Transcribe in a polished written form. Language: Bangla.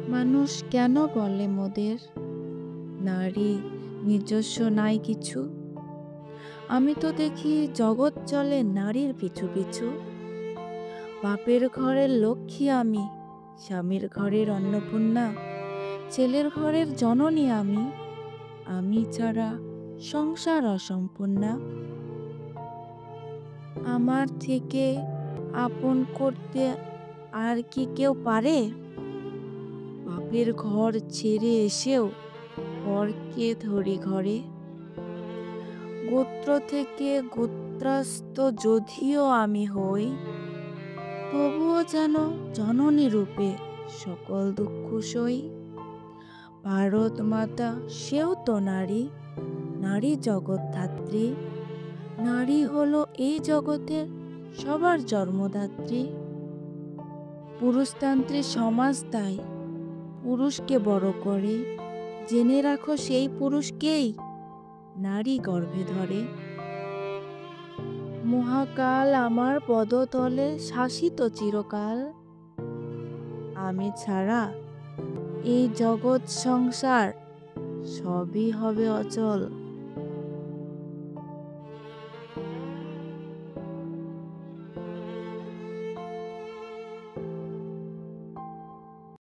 মানুষ কেন বলে মোদের নারী নিজস্ব নাই কিছু? আমি তো দেখি জগৎ চলে নারীর পিছু পিছু। বাপের ঘরের লক্ষ্মী আমি, স্বামীর ঘরের অন্নপূর্ণা, ছেলের ঘরের জননী আমি, আমি ছাড়া সংসার অসম্পূর্ণা। আমার থেকে আপন করতে আর কি কেউ পারে? বাপের ঘর ছেড়ে এসেও পরকে ধরি ঘরে। গোত্র থেকে গোত্রাস্ত যদিও আমি হই, তবুও যেন জননী রূপে সকল দুঃখ সই। ভারত মাতা সেও তো নারী, নারী জগৎ ধাত্রী। নারী হলো এই জগতের সবার জন্মদাত্রী। পুরুষতান্ত্রিক সমাজ তাই পুরুষকে বড় করে, জেনে রাখো সেই পুরুষকেই নারী গর্ভে ধরে। মহাকাল আমার পদতলে শাসিত চিরকাল, আমি ছাড়া এই জগৎ সংসার সবই হবে অচল।